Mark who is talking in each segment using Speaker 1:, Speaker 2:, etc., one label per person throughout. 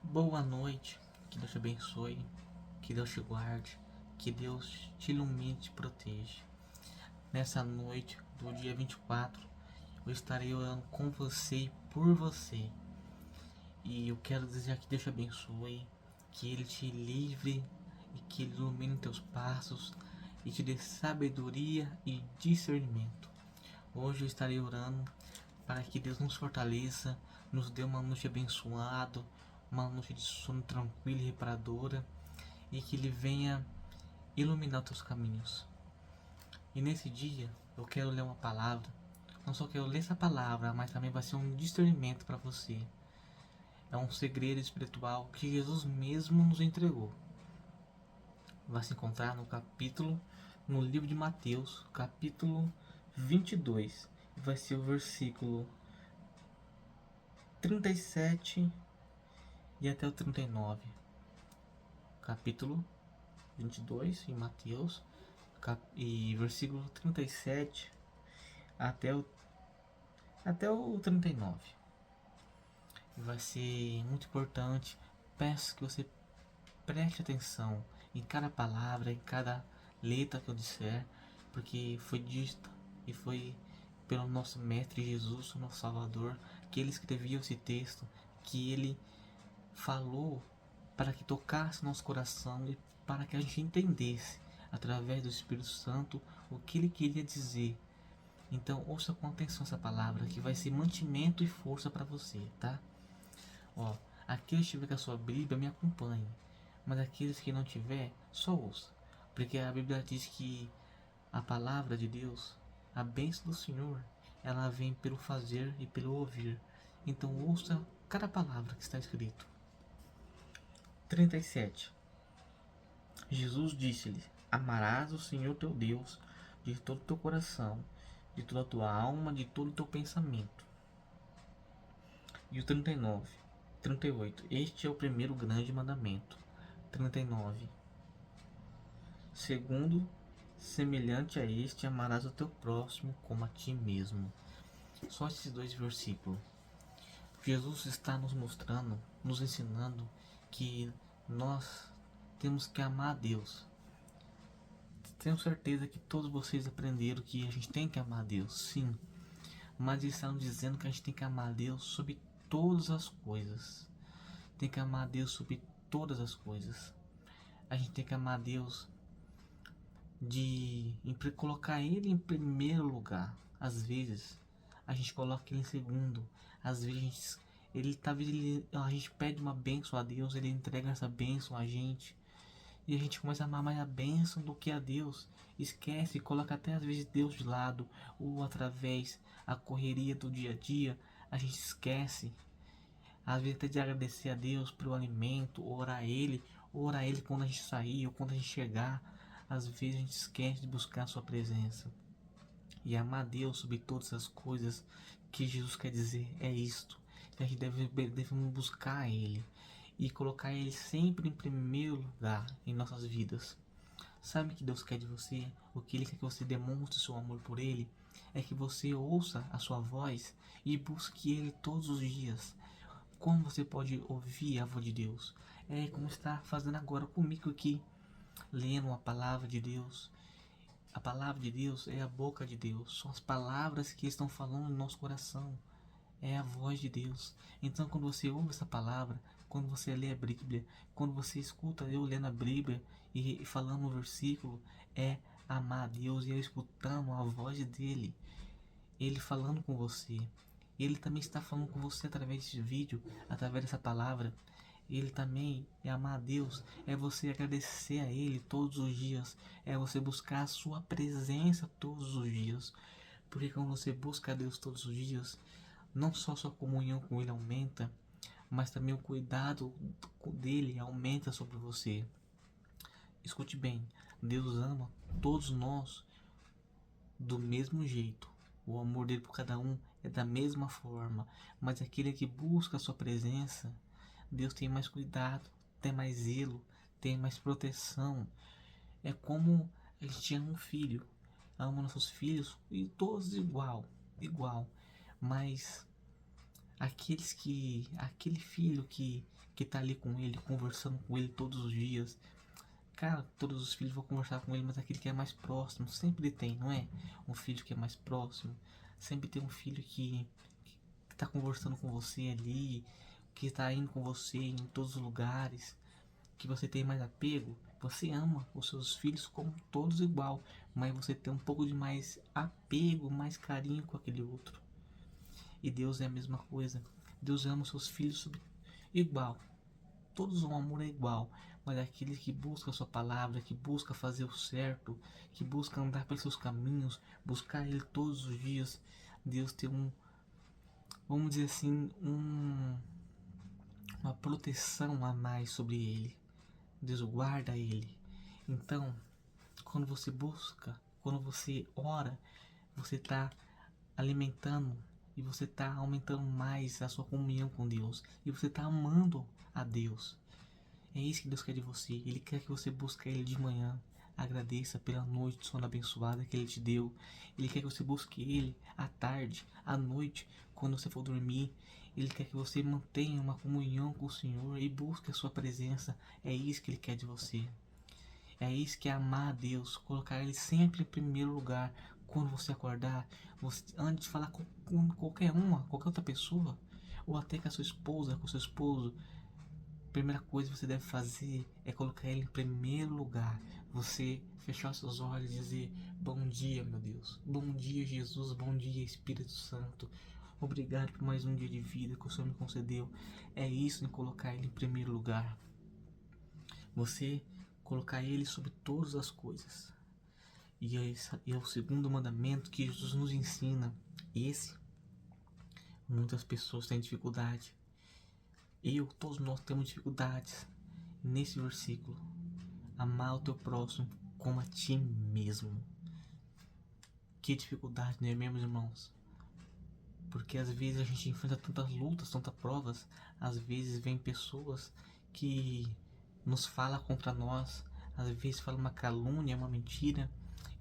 Speaker 1: Boa noite, que Deus te abençoe, que Deus te guarde, que Deus te ilumine e te proteja. Nessa noite do dia 24, eu estarei orando com você e por você. E eu quero desejar que Deus te abençoe, que Ele te livre e que Ele ilumine teus passos e te dê sabedoria e discernimento. Hoje eu estarei orando para que Deus nos fortaleça, nos dê uma noite abençoada, uma noite de sono tranquila e reparadora, e que Ele venha iluminar os teus caminhos. E nesse dia eu quero ler uma palavra. Não só quero ler essa palavra, mas também vai ser um discernimento para você. É um segredo espiritual que Jesus mesmo nos entregou. Vai se encontrar no livro de Mateus, capítulo 22. Vai ser o versículo 37 e até o 39. Capítulo 22 em Mateus, e versículo 37 até o, até o 39. Vai ser muito importante. Peço que você preste atenção em cada palavra, em cada letra que eu disser, porque foi dita e foi pelo nosso Mestre Jesus, o nosso Salvador, que ele escreveu esse texto, que ele falou para que tocasse nosso coração e para que a gente entendesse, através do Espírito Santo, o que ele queria dizer. Então ouça com atenção essa palavra, que vai ser mantimento e força para você, tá? Ó, aqueles que tiver com a sua Bíblia, me acompanhe. Mas aqueles que não tiver, só ouça. Porque a Bíblia diz que a palavra de Deus, a bênção do Senhor, ela vem pelo fazer e pelo ouvir. Então ouça cada palavra que está escrito. 37. Jesus disse-lhe: Amarás o Senhor teu Deus de todo o teu coração, de toda a tua alma, de todo o teu pensamento. E o 39. 38. Este é o primeiro grande mandamento. 39. Segundo, semelhante a este, amarás o teu próximo como a ti mesmo. Só esses dois versículos. Jesus está nos mostrando, nos ensinando que nós temos que amar a Deus. Tenho certeza que todos vocês aprenderam que a gente tem que amar a Deus, sim. Mas eles estão dizendo que a gente tem que amar a Deus sobre todas as coisas. Tem que amar a Deus sobre todas as coisas. A gente tem que amar a Deus de colocar Ele em primeiro lugar. Às vezes a gente coloca Ele em segundo. Às vezes a gente pede uma bênção a Deus, Ele entrega essa bênção a gente. E a gente começa a amar mais a bênção do que a Deus. Esquece, coloca até às vezes Deus de lado. Ou através a correria do dia a dia, a gente esquece. Às vezes até de agradecer a Deus pelo alimento, orar a Ele quando a gente sair ou quando a gente chegar. Às vezes a gente esquece de buscar a sua presença. E amar a Deus sobre todas as coisas que Jesus quer dizer é isto. Que a gente deve buscar Ele e colocar Ele sempre em primeiro lugar em nossas vidas. Sabe o que Deus quer de você? O que Ele quer que você demonstre seu amor por Ele? É que você ouça a sua voz e busque Ele todos os dias. Como você pode ouvir a voz de Deus? É como está fazendo agora comigo aqui, lendo a palavra de Deus. A palavra de Deus é a boca de Deus, são as palavras que estão falando no nosso coração, é a voz de Deus. Então, quando você ouve essa palavra, quando você lê a Bíblia, quando você escuta eu lendo a Bíblia e falando um versículo, é amar a Deus e é escutando a voz dele, ele falando com você. Ele também está falando com você através desse vídeo, através dessa palavra. Ele também é amar a Deus, é você agradecer a Ele todos os dias, é você buscar a sua presença todos os dias. Porque quando você busca a Deus todos os dias, não só sua comunhão com Ele aumenta, mas também o cuidado dele aumenta sobre você. Escute bem, Deus ama todos nós do mesmo jeito. O amor dele por cada um é da mesma forma, mas aquele que busca a sua presença, Deus tem mais cuidado, tem mais zelo, tem mais proteção. É como a gente ama um filho, ama nossos filhos e todos igual. Mas aquele filho que que tá ali com ele, conversando com ele todos os dias. Cara, todos os filhos vão conversar com ele, mas aquele que é mais próximo, sempre tem, não é? Um filho que é mais próximo, sempre tem um filho que tá conversando com você ali, que tá indo com você em todos os lugares, que você tem mais apego. Você ama os seus filhos como todos igual, mas você tem um pouco de mais apego, mais carinho com aquele outro. E Deus é a mesma coisa. Deus ama os seus filhos igual. Todos o amor é igual, mas aquele que busca a sua palavra, que busca fazer o certo, que busca andar pelos seus caminhos, buscar ele todos os dias, Deus tem vamos dizer assim, uma proteção a mais sobre ele. Deus guarda ele. Então, quando você busca, quando você ora, você está alimentando e você está aumentando mais a sua comunhão com Deus. E você está amando a Deus. É isso que Deus quer de você. Ele quer que você busque Ele de manhã. Agradeça pela noite de sono abençoada que Ele te deu. Ele quer que você busque Ele à tarde, à noite, quando você for dormir. Ele quer que você mantenha uma comunhão com o Senhor e busque a sua presença. É isso que Ele quer de você. É isso que é amar a Deus. Colocar Ele sempre em primeiro lugar. Quando você acordar, você, antes de falar com qualquer outra pessoa, ou até com a sua esposa, com o seu esposo, primeira coisa que você deve fazer é colocar ele em primeiro lugar. Você fechar seus olhos e dizer: bom dia, meu Deus. Bom dia, Jesus. Bom dia, Espírito Santo. Obrigado por mais um dia de vida que o Senhor me concedeu. É isso, em colocar ele em primeiro lugar. Você colocar ele sobre todas as coisas. E é o segundo mandamento que Jesus nos ensina. Esse, muitas pessoas têm dificuldade. Todos nós temos dificuldades nesse versículo. Amar o teu próximo como a ti mesmo. Que dificuldade, não é mesmo, irmãos? Porque às vezes a gente enfrenta tantas lutas, tantas provas. Às vezes vem pessoas que nos falam contra nós. Às vezes falam uma calúnia, uma mentira.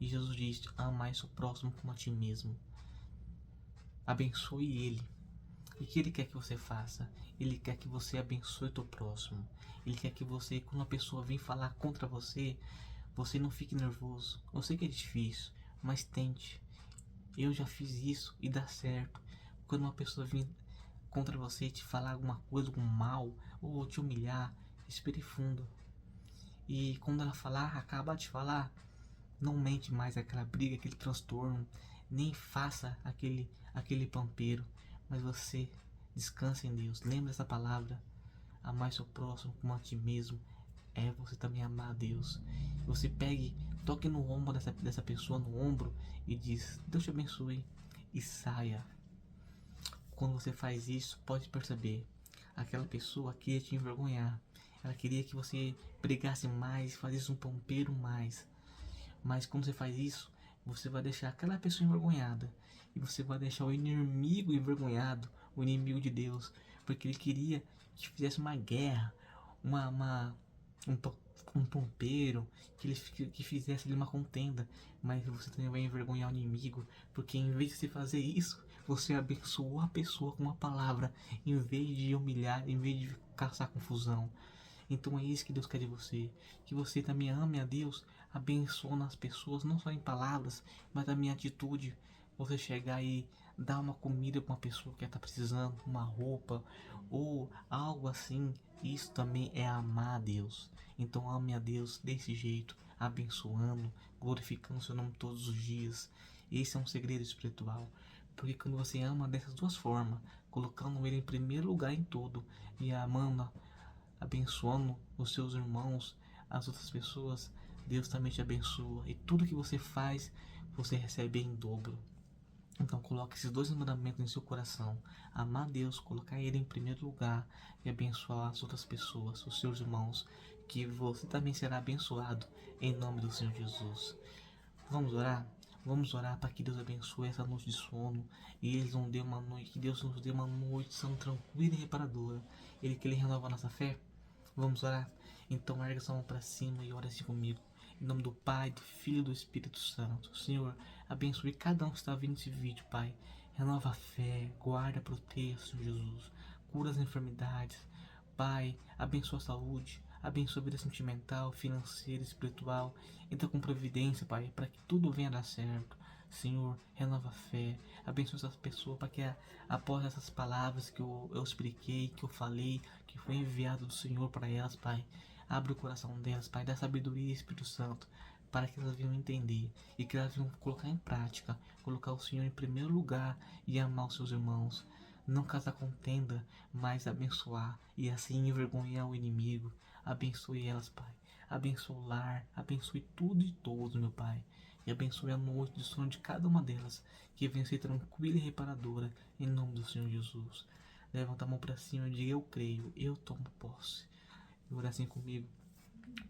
Speaker 1: E Jesus diz: amai o próximo como a ti mesmo. Abençoe ele. E o que ele quer que você faça? Ele quer que você abençoe o teu próximo. Ele quer que você, quando uma pessoa vem falar contra você, você não fique nervoso. Eu sei que é difícil, mas tente. Eu já fiz isso e dá certo. Quando uma pessoa vem contra você te falar alguma coisa, algum mal, ou te humilhar, respire fundo. E quando ela falar, acabar de falar, não mente mais aquela briga, aquele transtorno. Nem faça aquele pampeiro. Mas você descansa em Deus. Lembra essa palavra. Amar seu próximo como a ti mesmo. É você também amar a Deus. Você pegue, toque no ombro dessa pessoa, no ombro, e diz: Deus te abençoe. E saia. Quando você faz isso, pode perceber, aquela pessoa queria te envergonhar. Ela queria que você pregasse mais, fazesse um pampeiro mais. Mas quando você faz isso, você vai deixar aquela pessoa envergonhada. E você vai deixar o inimigo envergonhado, o inimigo de Deus. Porque ele queria que fizesse uma guerra, um, um pompeiro, que fizesse ali uma contenda. Mas você também vai envergonhar o inimigo. Porque em vez de você fazer isso, você abençoou a pessoa com uma palavra. Em vez de humilhar, em vez de caçar confusão. Então é isso que Deus quer de você. Que você também ame a Deus, abençoando as pessoas, não só em palavras, mas também em atitude. Você chegar e dar uma comida para uma pessoa que está precisando, uma roupa ou algo assim. Isso também é amar a Deus. Então ame a Deus desse jeito, abençoando, glorificando seu nome todos os dias. Esse é um segredo espiritual. Porque quando você ama dessas duas formas, colocando Ele em primeiro lugar em tudo e amando, abençoando os seus irmãos, as outras pessoas, Deus também te abençoa. E tudo que você faz, você recebe em dobro. Então coloque esses dois mandamentos em seu coração. Amar Deus, colocar Ele em primeiro lugar e abençoar as outras pessoas, os seus irmãos, que você também será abençoado em nome do Senhor Jesus. Vamos orar? Vamos orar para que Deus abençoe essa noite de sono e Ele nos dê uma noite, que Deus nos dê uma noite de sono tranquila e reparadora. Ele que Ele renova a nossa fé. Vamos orar? Então erga sua mão para cima e ore assim comigo. Em nome do Pai, do Filho e do Espírito Santo. Senhor, abençoe cada um que está vendo esse vídeo, Pai. Renova a fé, guarda, proteja, Senhor Jesus. Cura as enfermidades. Pai, abençoa a saúde, abençoa a vida sentimental, financeira, espiritual. Entra com providência, Pai, para que tudo venha a dar certo. Senhor, renova a fé, abençoa essas pessoas para que após essas palavras que eu expliquei, que eu falei, que foi enviado do Senhor para elas, Pai, abre o coração delas, Pai, dá sabedoria, Espírito Santo, para que elas venham entender e que elas venham colocar em prática, colocar o Senhor em primeiro lugar e amar os seus irmãos. Não causar contenda, mas abençoar e assim envergonhar o inimigo. Abençoe elas, Pai. Abençoe o lar, abençoe tudo e todos, meu Pai. E abençoe a noite de sono de cada uma delas, que venha ser tranquila e reparadora, em nome do Senhor Jesus. Levanta a mão para cima e diga: eu creio, eu tomo posse. E ora assim comigo.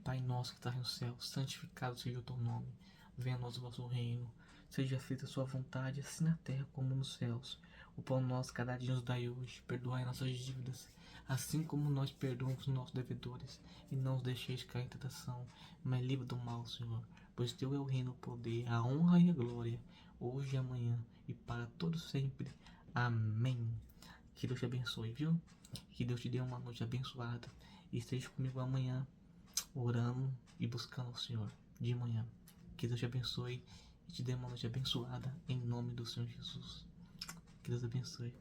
Speaker 1: Pai nosso que estás no céu, santificado seja o teu nome. Venha a nós o vosso reino. Seja feita a sua vontade, assim na terra como nos céus. O pão nosso cada dia nos dai hoje. Perdoai nossas dívidas, assim como nós perdoamos os nossos devedores. E não os deixeis cair em tentação, mas livre do mal, Senhor. Pois teu é o reino, o poder, a honra e a glória, hoje e amanhã, e para todos sempre. Amém. Que Deus te abençoe, viu? Que Deus te dê uma noite abençoada. E esteja comigo amanhã, orando e buscando o Senhor de manhã. Que Deus te abençoe e te dê uma noite abençoada em nome do Senhor Jesus. Que Deus abençoe.